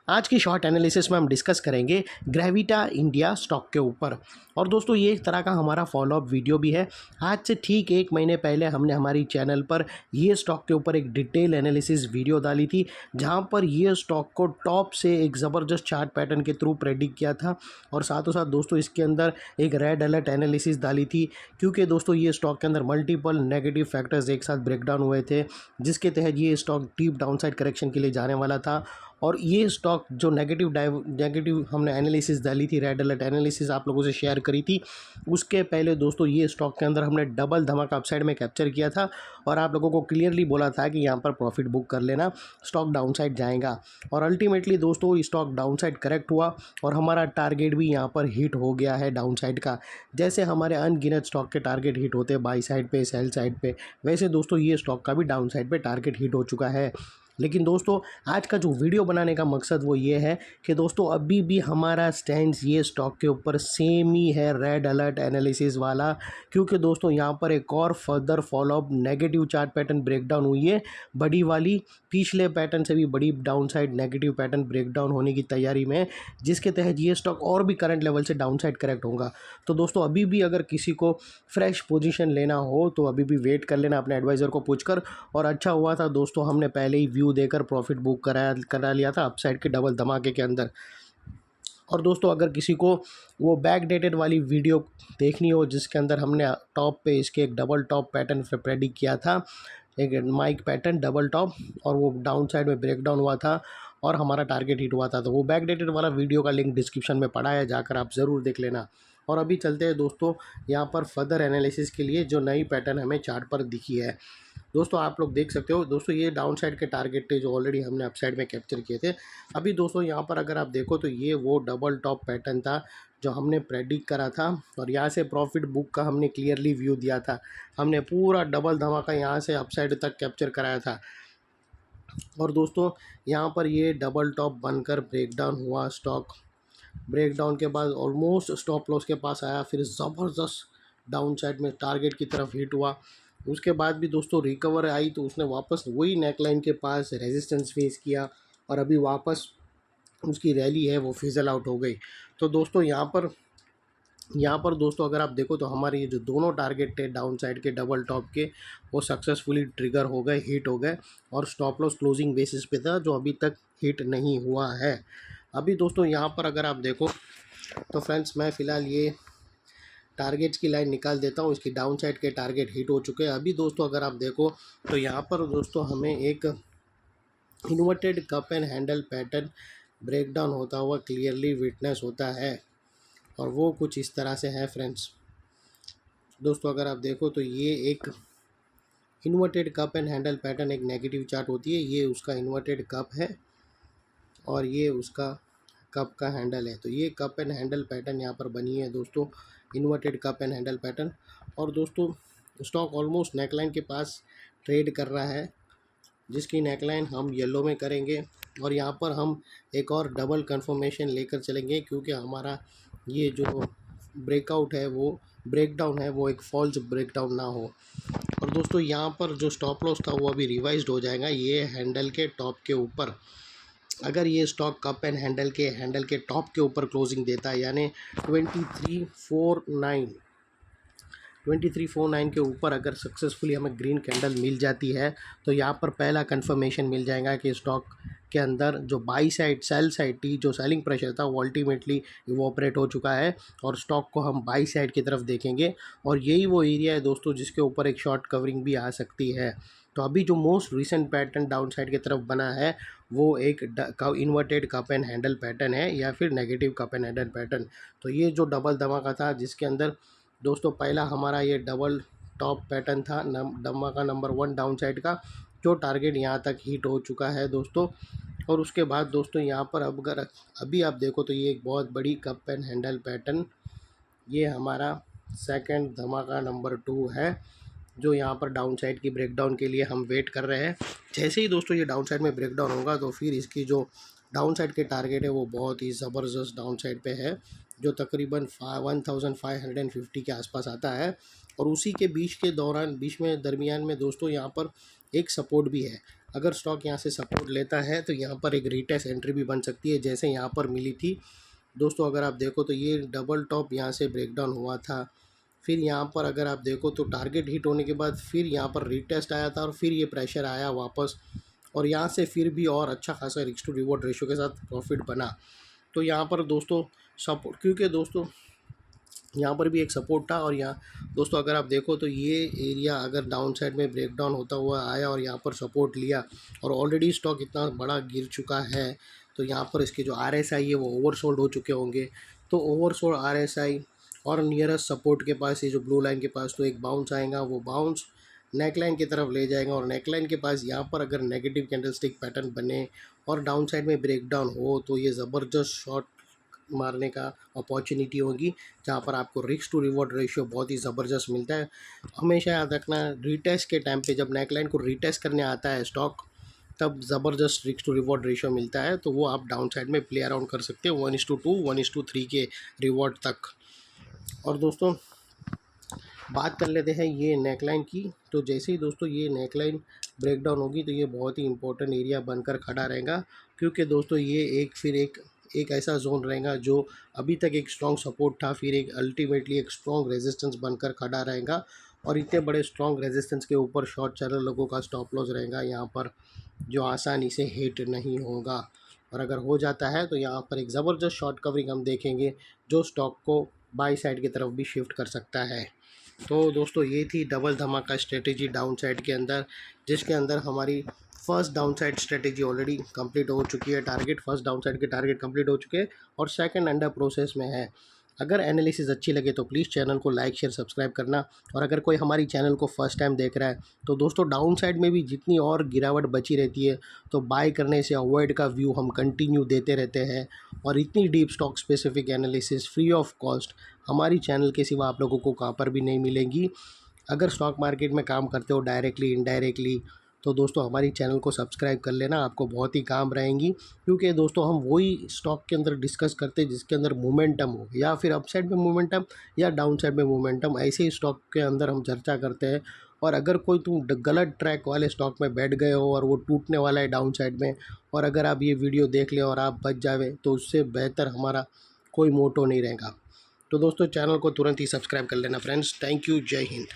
आज की short analysis में हम डिस्कस करेंगे ग्रेविटा इंडिया स्टॉक के ऊपर। और दोस्तों ये एक तरह का हमारा फॉलोअप वीडियो भी है। आज से ठीक 1 महीने पहले हमने हमारी चैनल पर ये स्टॉक के ऊपर एक डिटेल एनालिसिस वीडियो डाली थी, जहां पर ये स्टॉक को टॉप से एक ज़बरदस्त चार्ट पैटर्न के थ्रू प्रेडिक्ट किया था। और साथों साथ दोस्तों इसके अंदर एक रेड अलर्ट एनालिसिस डाली थी, क्योंकि दोस्तों ये स्टॉक के अंदर मल्टीपल नेगेटिव फैक्टर्स एक साथ ब्रेकडाउन हुए थे, जिसके तहत ये स्टॉक डीप डाउनसाइड करेक्शन के लिए जाने वाला था। और ये स्टॉक जो नेगेटिव हमने एनालिसिस डाली थी, रेड अलर्ट एनालिसिस आप लोगों से शेयर करी थी, उसके पहले दोस्तों ये स्टॉक के अंदर हमने डबल धमाका अपसाइड में कैप्चर किया था और आप लोगों को क्लियरली बोला था कि यहाँ पर प्रॉफिट बुक कर लेना, स्टॉक डाउनसाइड जाएगा। और अल्टीमेटली दोस्तों स्टॉक डाउनसाइड करेक्ट हुआ और हमारा टारगेट भी यहाँ पर हिट हो गया है डाउनसाइड का। जैसे हमारे अनगिनत स्टॉक के टारगेट हिट होते हैं बाई साइड पे, सेल साइड पे, वैसे दोस्तों ये स्टॉक का भी डाउन साइड पे टारगेट हिट हो चुका है। लेकिन दोस्तों आज का जो वीडियो बनाने का मकसद वो ये है कि दोस्तों अभी भी हमारा स्टैंड ये स्टॉक के ऊपर सेम ही है, रेड अलर्ट एनालिसिस वाला। क्योंकि दोस्तों यहाँ पर एक और further follow up negative chart pattern breakdown हुई है, बड़ी वाली, पिछले पैटर्न से भी बड़ी down side negative pattern breakdown होने की तैयारी में है, जिसके तहत ये स्टॉक और भी करंट लेवल से डाउन साइड करेक्ट होगा। तो दोस्तों अभी भी अगर किसी को फ्रेश पोजीशन लेना हो तो अभी भी वेट कर लेना अपने एडवाइज़र को पूछकर। और अच्छा हुआ था दोस्तों हमने पहले ही व्यू देकर प्रॉफिट बुक करा लिया था अपसाइड के डबल धमाके के अंदर। और दोस्तों अगर किसी को वो बैक डेटेड वाली वीडियो देखनी हो, जिसके अंदर हमने टॉप पे इसके एक डबल टॉप पैटर्न प्रेडिक्ट किया था, एक माइक पैटर्न डबल टॉप, और वो डाउन साइड में ब्रेकडाउन हुआ था और हमारा टारगेट हिट हुआ था, तो वो बैक डेटेड वाला वीडियो का लिंक डिस्क्रिप्शन में पड़ा है, जाकर आप ज़रूर देख लेना। और अभी चलते हैं दोस्तों यहाँ पर फर्दर एनालिसिस के लिए जो नई पैटर्न हमें चार्ट पर दिखी है। दोस्तों आप लोग देख सकते हो दोस्तों ये डाउन साइड के टारगेट थे जो ऑलरेडी हमने अप साइड में कैप्चर किए थे। अभी दोस्तों यहाँ पर अगर आप देखो तो ये वो डबल टॉप पैटर्न था जो हमने प्रेडिक्ट करा था, और यहाँ से प्रॉफिट बुक का हमने क्लियरली व्यू दिया था। हमने पूरा डबल धमाका यहाँ से अप साइड तक कैप्चर कराया था। और दोस्तों यहाँ पर ये डबल टॉप बनकर ब्रेकडाउन हुआ, स्टॉक ब्रेकडाउन के बाद ऑलमोस्ट स्टॉप लॉस के पास आया, फिर ज़बरदस्त डाउन साइड में टारगेट की तरफ हिट हुआ। उसके बाद भी दोस्तों रिकवर आई तो उसने वापस वही नेकलाइन के पास रेजिस्टेंस फेस किया और अभी वापस उसकी रैली है वो फिजल आउट हो गई। तो दोस्तों यहाँ पर दोस्तों अगर आप देखो तो हमारे ये जो दोनों टारगेट थे डाउन साइड के डबल टॉप के, वो सक्सेसफुली ट्रिगर हो गए, हिट हो गए, और स्टॉप लॉस क्लोजिंग बेसिस पे था जो अभी तक हिट नहीं हुआ है। अभी दोस्तों यहाँ पर अगर आप देखो तो फ्रेंड्स मैं फ़िलहाल ये टारगेट्स की लाइन निकाल देता हूँ, इसकी डाउन साइड के टारगेट हिट हो चुके हैं। अभी दोस्तों अगर आप देखो तो यहाँ पर दोस्तों हमें एक inverted cup and handle pattern breakdown होता हुआ क्लियरली विटनेस होता है, और वो कुछ इस तरह से है फ्रेंड्स। दोस्तों अगर आप देखो तो ये एक inverted cup and handle pattern एक नेगेटिव चार्ट होती है, ये उसका इन्वर्टेड कप है और ये उसका कप का हैंडल है। तो ये कप एंड हैंडल पैटर्न यहाँ पर बनी है दोस्तों, inverted cup and handle pattern. और दोस्तों स्टॉक ऑलमोस्ट नेकलाइन के पास ट्रेड कर रहा है, जिसकी नेकलाइन हम येलो में करेंगे, और यहाँ पर हम एक और डबल कंफर्मेशन लेकर चलेंगे, क्योंकि हमारा ये जो ब्रेकआउट है वो ब्रेकडाउन है वो एक फॉल्स ब्रेकडाउन ना हो। और दोस्तों यहाँ पर जो स्टॉप लॉस था वो अभी रिवाइज्ड हो जाएगा ये हैंडल के टॉप के ऊपर। अगर ये स्टॉक कप एंड हैंडल के टॉप के ऊपर क्लोजिंग देता है, यानी 2349 के ऊपर अगर सक्सेसफुली हमें ग्रीन कैंडल मिल जाती है, तो यहाँ पर पहला कंफर्मेशन मिल जाएगा कि स्टॉक के अंदर जो बाई साइड सेल साइड थी, जो सेलिंग प्रेशर था, वो अल्टीमेटली इवोपरेट हो चुका है और स्टॉक को हम बाई साइड की तरफ देखेंगे। और यही वो एरिया है दोस्तों जिसके ऊपर एक शॉर्ट कवरिंग भी आ सकती है। तो अभी जो most recent pattern down side की तरफ बना है वो एक inverted cup and handle pattern है, या फिर negative cup and handle pattern. तो ये जो डबल धमाका था जिसके अंदर दोस्तों पहला हमारा ये डबल टॉप पैटर्न था, धमाका नंबर 1 डाउन साइड का, जो टारगेट यहाँ तक हिट हो चुका है दोस्तों। और उसके बाद दोस्तों यहाँ पर अगर अभी आप देखो तो ये एक बहुत बड़ी कप एंड हैंडल पैटर्न, ये हमारा सेकंड धमाका नंबर 2 है, जो यहाँ पर डाउन साइड की ब्रेकडाउन के लिए हम वेट कर रहे हैं। जैसे ही दोस्तों ये डाउन साइड में ब्रेकडाउन होगा तो फिर इसकी जो डाउन साइड के टारगेट है वो बहुत ही ज़बरदस्त डाउन साइड पे है, जो तकरीबन 1550 के आसपास आता है। और उसी के बीच में दरमियान में दोस्तों यहाँ पर एक सपोर्ट भी है। अगर स्टॉक यहाँ से सपोर्ट लेता है तो यहाँ पर एक रीटेस्ट एंट्री भी बन सकती है, जैसे यहाँ पर मिली थी दोस्तों। अगर आप देखो तो ये डबल टॉप यहाँ से ब्रेकडाउन हुआ था, फिर यहाँ पर अगर आप देखो तो टारगेट हिट होने के बाद फिर यहाँ पर रीटेस्ट आया था और फिर ये प्रेशर आया वापस, और यहाँ से फिर भी और अच्छा खासा रिस्क टू रिवॉर्ड रेशियो के साथ प्रॉफिट बना। तो यहाँ पर दोस्तों सपोर्ट, क्योंकि दोस्तों यहाँ पर भी एक सपोर्ट था, और यहाँ दोस्तों अगर आप देखो तो ये एरिया अगर डाउन साइड में ब्रेकडाउन होता हुआ आया और यहाँ पर सपोर्ट लिया, और ऑलरेडी स्टॉक इतना बड़ा गिर चुका है, तो यहाँ पर इसके जो RSI है वो ओवरसोल्ड हो चुके होंगे। तो ओवरसोल्ड RSI और नियरेस्ट सपोर्ट के पास, ये जो ब्लू लाइन के पास, तो एक बाउंस आएगा, वो बाउंस नेकलाइन की तरफ ले जाएगा, और नेकलाइन के पास यहाँ पर अगर नेगेटिव कैंडलस्टिक पैटर्न बने और डाउन साइड में ब्रेकडाउन हो तो ये ज़बरदस्त शॉर्ट मारने का अपॉर्चुनिटी होगी, जहाँ पर आपको रिस्क टू रिवॉर्ड रेशियो बहुत ही ज़बरदस्त मिलता है। हमेशा याद रखना, रीटेस्ट के टाइम पे जब नेकलाइन को रीटेस्ट करने आता है स्टॉक, तब ज़बरदस्त रिस्क टू रिवॉर्ड रेशियो मिलता है, तो वो आप डाउन साइड में प्ले अराउंड कर सकते हो 1:2 1:3 के रिवॉर्ड तक। और दोस्तों बात कर लेते हैं ये नेकलाइन की। तो जैसे ही दोस्तों ये नेकलाइन ब्रेकडाउन होगी तो ये बहुत ही इंपॉर्टेंट एरिया बनकर खड़ा रहेगा, क्योंकि दोस्तों ये एक ऐसा जोन रहेगा जो अभी तक एक स्ट्रॉन्ग सपोर्ट था, फिर एक अल्टीमेटली एक स्ट्रॉन्ग रेजिस्टेंस बनकर खड़ा रहेगा, और इतने बड़े स्ट्रॉन्ग रेजिस्टेंस के ऊपर शॉर्ट चैनल लोगों का स्टॉप लॉस रहेगा यहाँ पर, जो आसानी से हिट नहीं होगा। और अगर हो जाता है तो यहाँ पर एक ज़बरदस्त शॉर्ट कवरिंग हम देखेंगे, जो स्टॉक को बाई साइड की तरफ भी शिफ्ट कर सकता है। तो दोस्तों ये थी डबल धमाका स्ट्रेटेजी डाउन साइड के अंदर, जिसके अंदर हमारी first down side strategy already complete हो चुकी है, फर्स्ट डाउन साइड के टारगेट कंप्लीट हो चुके हैं, और सेकंड अंडर प्रोसेस में है। अगर एनालिसिस अच्छी लगे तो प्लीज़ चैनल को लाइक शेयर सब्सक्राइब करना, और अगर कोई हमारी चैनल को फर्स्ट टाइम देख रहा है तो दोस्तों डाउन साइड में भी जितनी और गिरावट बची रहती है तो बाय करने से अवॉइड का व्यू हम कंटिन्यू देते रहते हैं, और इतनी deep stock specific analysis free of cost हमारी चैनल के सिवा आप लोगों को कहाँ पर भी नहीं मिलेंगी। अगर स्टॉक मार्केट में काम करते हो डायरेक्टली इनडायरेक्टली, तो दोस्तों हमारी चैनल को सब्सक्राइब कर लेना, आपको बहुत ही काम रहेंगी, क्योंकि दोस्तों हम वही स्टॉक के अंदर डिस्कस करते हैं जिसके अंदर मोमेंटम हो, या फिर अप साइड में मोमेंटम या डाउन साइड में मोमेंटम, ऐसे ही स्टॉक के अंदर हम चर्चा करते हैं। और अगर कोई तुम गलत ट्रैक वाले स्टॉक में बैठ गए हो और वो टूटने वाला है डाउन साइड में, और अगर आप ये वीडियो देख ले और आप बच जावे, तो उससे बेहतर हमारा कोई मोटो नहीं रहेगा। तो दोस्तों चैनल को तुरंत ही सब्सक्राइब कर लेना फ्रेंड्स। थैंक यू, जय हिंद।